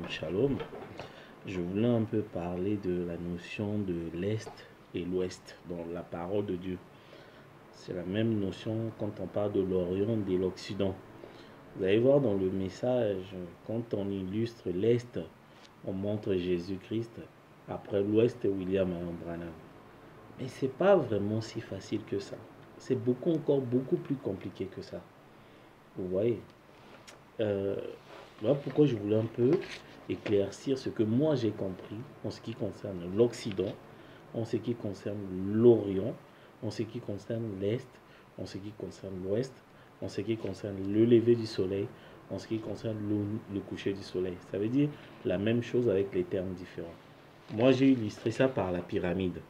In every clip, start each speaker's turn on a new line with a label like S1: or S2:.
S1: Shalom, je voulais un peu parler de la notion de l'Est et l'Ouest dans la parole de Dieu. C'est la même notion quand on parle de l'Orient et l'Occident. Vous allez voir dans le message, quand on illustre l'Est, on montre Jésus-Christ. Après l'Ouest, William Branham. Mais c'est pas vraiment si facile que ça. C'est encore beaucoup plus compliqué que ça. Vous voyez. Voilà pourquoi je voulais un peu éclaircir ce que moi j'ai compris en ce qui concerne l'Occident, en ce qui concerne l'Orient, en ce qui concerne l'Est, en ce qui concerne l'Ouest, en ce qui concerne le lever du soleil, en ce qui concerne le coucher du soleil. Ça veut dire la même chose avec les termes différents. Moi j'ai illustré ça par la pyramide.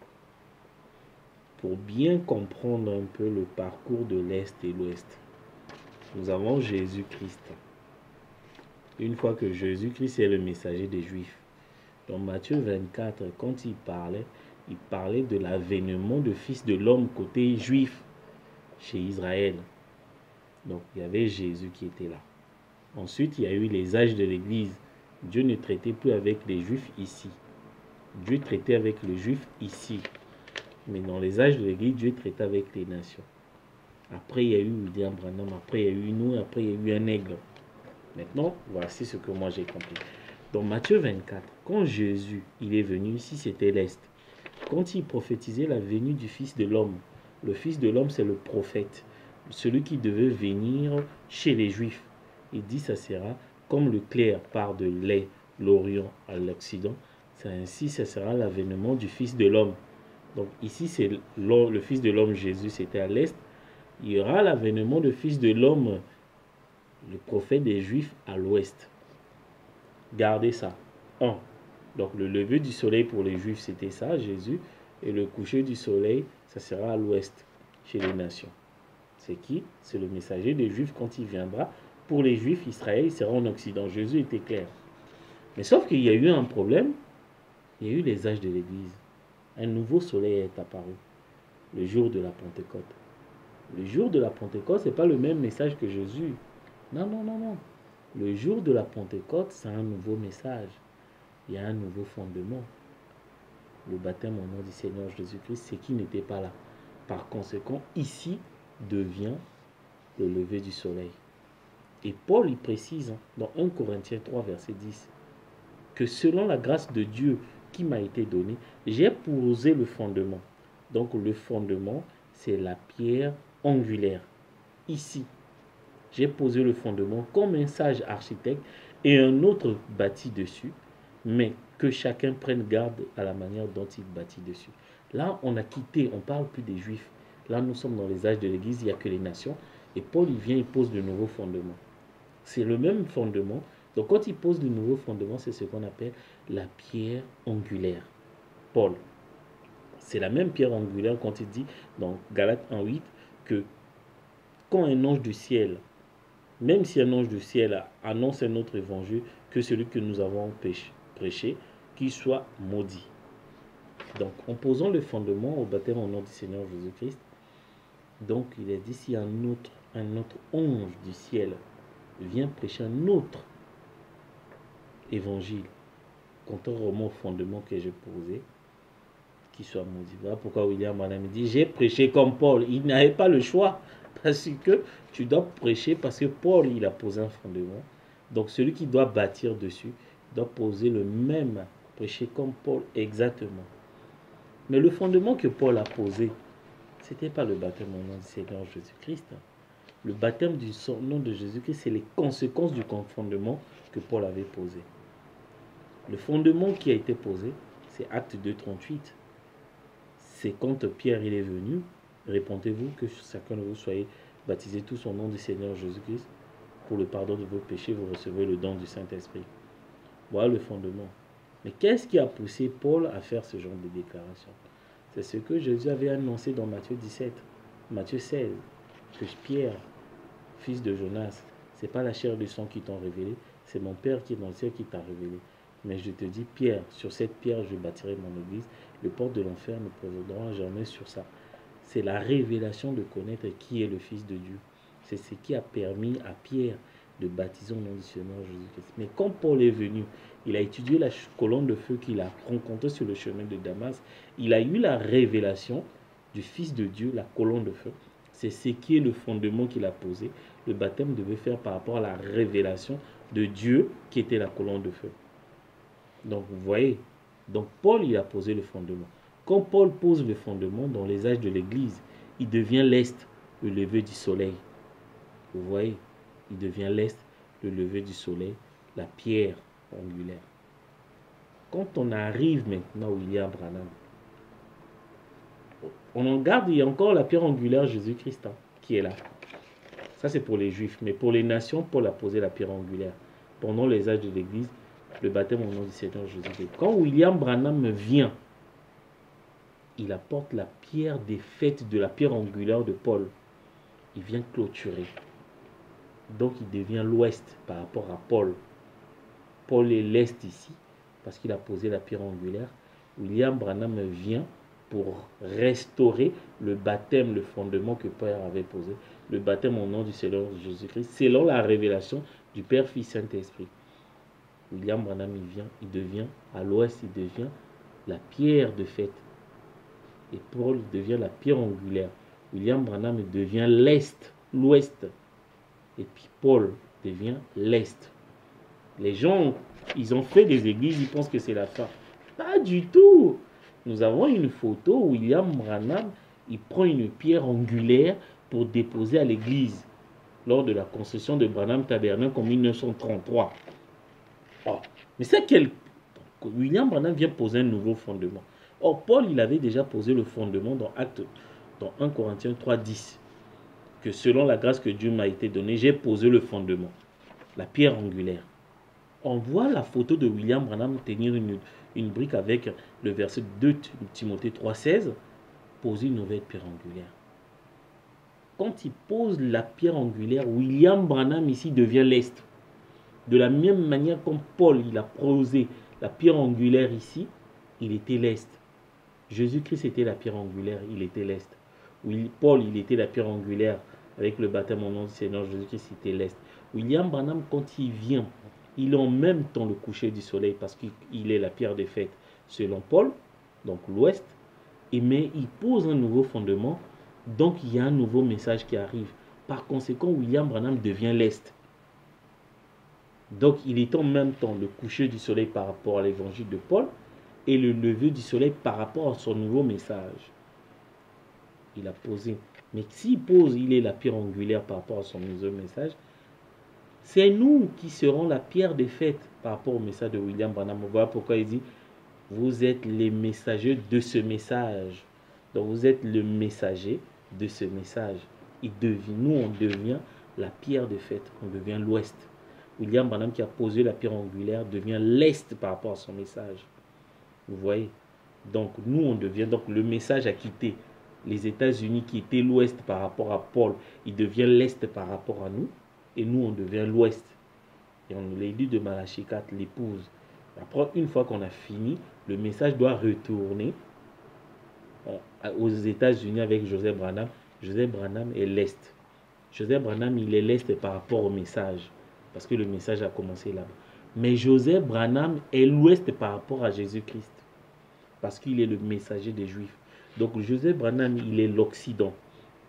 S1: Pour bien comprendre un peu le parcours de l'Est et l'Ouest, nous avons Jésus-Christ. Une fois que Jésus-Christ est le messager des Juifs. Dans Matthieu 24, quand il parlait de l'avènement du Fils de l'homme côté juif chez Israël. Donc il y avait Jésus qui était là. Ensuite, il y a eu les âges de l'Église. Dieu ne traitait plus avec les Juifs ici. Dieu traitait avec les Juifs ici. Mais dans les âges de l'Église, Dieu traitait avec les nations. Après, il y a eu William Branham. Après, il y a eu Noé. Après, il y a eu un aigle. Maintenant, voici ce que moi j'ai compris. Dans Matthieu 24, quand Jésus il est venu ici, c'était l'Est. Quand il prophétisait la venue du Fils de l'homme, le Fils de l'homme c'est le prophète, celui qui devait venir chez les Juifs. Il dit ça sera comme le clair part de l'Orient à l'Occident, ainsi ça sera l'avènement du Fils de l'homme. Donc ici c'est le Fils de l'homme Jésus, c'était à l'Est. Il y aura l'avènement du Fils de l'homme, le prophète des Juifs à l'Ouest. Gardez ça. 1. Donc le lever du soleil pour les Juifs, c'était ça, Jésus. Et le coucher du soleil, ça sera à l'Ouest, chez les nations. C'est qui? C'est le messager des Juifs quand il viendra. Pour les Juifs, Israël, il sera en Occident. Jésus était clair. Mais sauf qu'il y a eu un problème. Il y a eu les âges de l'Église. Un nouveau soleil est apparu. Le jour de la Pentecôte. Le jour de la Pentecôte, ce n'est pas le même message que Jésus. Non, non, non, non. Le jour de la Pentecôte, c'est un nouveau message. Il y a un nouveau fondement. Le baptême au nom du Seigneur Jésus-Christ, c'est qui n'était pas là. Par conséquent, ici devient le lever du soleil. Et Paul, il précise dans 1 Corinthiens 3, verset 10, que selon la grâce de Dieu qui m'a été donnée, j'ai posé le fondement. Donc le fondement, c'est la pierre angulaire. Ici, j'ai posé le fondement comme un sage architecte et un autre bâtit dessus, mais que chacun prenne garde à la manière dont il bâtit dessus. Là, on a quitté, on ne parle plus des Juifs. Là, nous sommes dans les âges de l'Église, il n'y a que les nations. Et Paul, il vient, il pose de nouveaux fondements. C'est le même fondement. Donc, quand il pose de nouveaux fondements, c'est ce qu'on appelle la pierre angulaire. Paul, c'est la même pierre angulaire quand il dit dans Galates 1,8 que quand un ange du ciel, même si un ange du ciel annonce un autre évangile que celui que nous avons prêché, qu'il soit maudit. Donc, en posant le fondement au baptême au nom du Seigneur Jésus-Christ, donc il est dit si un autre ange du ciel vient prêcher un autre évangile, contrairement au fondement que j'ai posé, qu'il soit maudit. Voilà pourquoi William Branham dit j'ai prêché comme Paul. Il n'avait pas le choix parce que tu dois prêcher parce que Paul il a posé un fondement. Donc celui qui doit bâtir dessus doit poser le même, prêcher comme Paul exactement. Mais le fondement que Paul a posé, ce n'était pas le baptême au nom du Seigneur Jésus-Christ. Le baptême du nom de Jésus-Christ, c'est les conséquences du fondement que Paul avait posé. Le fondement qui a été posé, c'est Acte 2,38. C'est quand Pierre il est venu, répondez-vous que chacun de vous soyez baptisés tous au nom du Seigneur Jésus-Christ. Pour le pardon de vos péchés, vous recevez le don du Saint-Esprit. Voilà le fondement. Mais qu'est-ce qui a poussé Paul à faire ce genre de déclaration? C'est ce que Jésus avait annoncé dans Matthieu 17, Matthieu 16, que Pierre, fils de Jonas, c'est pas la chair et le sang qui t'ont révélé, c'est mon Père qui est dans le ciel qui t'a révélé. Mais je te dis, Pierre, sur cette pierre, je bâtirai mon église. Les portes de l'enfer ne prévaudront jamais sur ça. C'est la révélation de connaître qui est le Fils de Dieu. C'est ce qui a permis à Pierre de baptiser au nom du Seigneur Jésus-Christ. Mais quand Paul est venu, il a étudié la colonne de feu qu'il a rencontrée sur le chemin de Damas. Il a eu la révélation du Fils de Dieu, la colonne de feu. C'est ce qui est le fondement qu'il a posé. Le baptême devait faire par rapport à la révélation de Dieu qui était la colonne de feu. Donc vous voyez, donc Paul il a posé le fondement. Quand Paul pose le fondement dans les âges de l'Église, il devient l'Est, le lever du soleil. Vous voyez, il devient l'Est, le lever du soleil, la pierre angulaire. Quand on arrive maintenant à William Branham, on en garde, il y a encore la pierre angulaire Jésus-Christ qui est là. Ça c'est pour les Juifs, mais pour les nations, Paul a posé la pierre angulaire. Pendant les âges de l'Église, le baptême au nom du Seigneur Jésus-Christ. Quand William Branham vient, il apporte la pierre des fêtes de la pierre angulaire de Paul. Il vient clôturer. Donc il devient l'ouest par rapport à Paul. Paul est l'est ici parce qu'il a posé la pierre angulaire. William Branham vient pour restaurer le baptême, le fondement que Père avait posé. Le baptême au nom du Seigneur Jésus-Christ, selon la révélation du Père, Fils, Saint-Esprit. William Branham, il devient à l'ouest, il devient la pierre de fête. Et Paul devient la pierre angulaire. William Branham devient l'est, l'ouest. Et puis Paul devient l'est. Les gens, ils ont fait des églises, ils pensent que c'est la fin. Pas du tout. Nous avons une photo où William Branham, il prend une pierre angulaire pour déposer à l'église lors de la construction de Branham Tabernacle en 1933. Oh, mais c'est quel... William Branham vient poser un nouveau fondement. Or, Paul, il avait déjà posé le fondement dans 1 Corinthiens 3,10. Que selon la grâce que Dieu m'a été donnée, j'ai posé le fondement, la pierre angulaire. On voit la photo de William Branham tenir une brique avec le verset 2 Timothée 3,16, poser une nouvelle pierre angulaire. Quand il pose la pierre angulaire, William Branham ici devient l'est. De la même manière comme Paul, il a posé la pierre angulaire ici, il était l'est. Jésus-Christ était la pierre angulaire, il était l'est. Paul, il était la pierre angulaire avec le baptême au nom du Seigneur Jésus-Christ, c'était l'est. William Branham, quand il vient, il est en même temps le coucher du soleil parce qu'il est la pierre des fêtes selon Paul, donc l'ouest, mais il pose un nouveau fondement, donc il y a un nouveau message qui arrive. Par conséquent, William Branham devient l'est. Donc il est en même temps le coucher du soleil par rapport à l'évangile de Paul et le lever du soleil par rapport à son nouveau message. Il a posé. Mais s'il pose, il est la pierre angulaire par rapport à son nouveau message. C'est nous qui serons la pierre des fêtes par rapport au message de William Branham. Voilà pourquoi il dit, vous êtes les messagers de ce message. Donc vous êtes le messager de ce message. Nous, on devient la pierre des fêtes. On devient l'ouest. William Branham qui a posé la pierre angulaire devient l'est par rapport à son message. Vous voyez? Donc nous, on devient, donc le message a quitté les États-Unis qui étaient l'ouest par rapport à Paul. Il devient l'est par rapport à nous. Et nous, on devient l'ouest. Et on l'a dit de Malachie 4, l'épouse. Après, une fois qu'on a fini, le message doit retourner aux États-Unis avec Joseph Branham. Joseph Branham est l'est. Joseph Branham, il est l'est par rapport au message. Parce que le message a commencé là-bas. Mais Joseph Branham est l'ouest par rapport à Jésus-Christ. Parce qu'il est le messager des Juifs. Donc Joseph Branham, il est l'Occident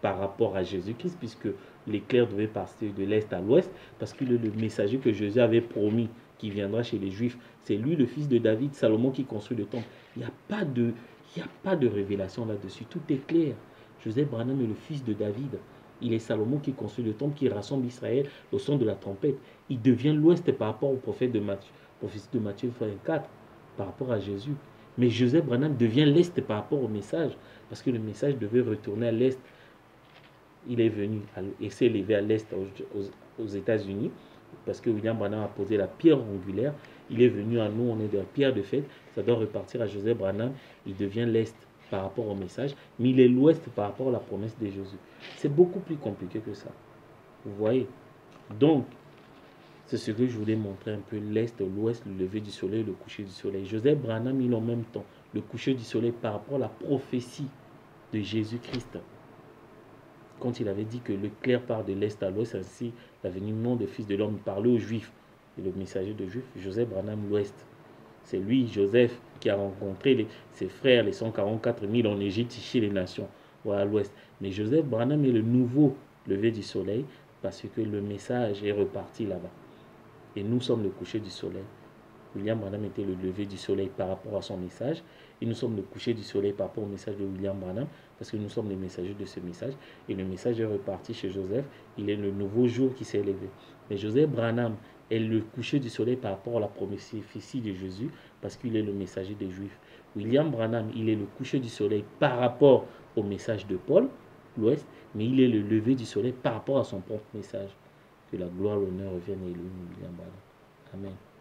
S1: par rapport à Jésus-Christ, puisque l'éclair devait passer de l'Est à l'Ouest, parce qu'il est le messager que Jésus avait promis qui viendra chez les Juifs. C'est lui, le fils de David, Salomon, qui construit le temple. Il n'y a pas de révélation là-dessus. Tout est clair. Joseph Branham est le fils de David. Il est Salomon qui construit le temple, qui rassemble Israël au son de la trompette. Il devient l'Ouest par rapport au prophète de Matthieu, prophétie de Matthieu 24, par rapport à Jésus. Mais Joseph Branham devient l'Est par rapport au message, parce que le message devait retourner à l'Est. Il est venu et s'est élevé à l'Est aux États-Unis, parce que William Branham a posé la pierre angulaire. Il est venu à nous, on est de la pierre de fête. Ça doit repartir à Joseph Branham. Il devient l'Est par rapport au message, mais il est l'Ouest par rapport à la promesse de Jésus. C'est beaucoup plus compliqué que ça. Vous voyez? Donc, c'est ce que je voulais montrer un peu, l'Est, l'Ouest, le lever du soleil, le coucher du soleil. Joseph Branham, il a en même temps le coucher du soleil par rapport à la prophétie de Jésus-Christ. quand il avait dit que le clair part de l'Est à l'Ouest, ainsi la venue non des fils de l'homme parlait aux Juifs. Et le messager de Juifs, Joseph Branham, l'Ouest. C'est lui, Joseph, qui a rencontré ses frères, les 144 000 en Égypte, chez les nations, ou à l'Ouest. Mais Joseph Branham est le nouveau lever du soleil, parce que le message est reparti là-bas. Et nous sommes le coucher du soleil. William Branham était le lever du soleil par rapport à son message. Et nous sommes le coucher du soleil par rapport au message de William Branham, parce que nous sommes les messagers de ce message. Et le message est reparti chez Joseph. Il est le nouveau jour qui s'est levé. Mais Joseph Branham est le coucher du soleil par rapport à la prophétie de Jésus, parce qu'il est le messager des Juifs. William Branham, il est le coucher du soleil par rapport au message de Paul, l'Ouest, mais il est le lever du soleil par rapport à son propre message. Que la gloire, l'honneur revienne à lui, William Branham. Amen.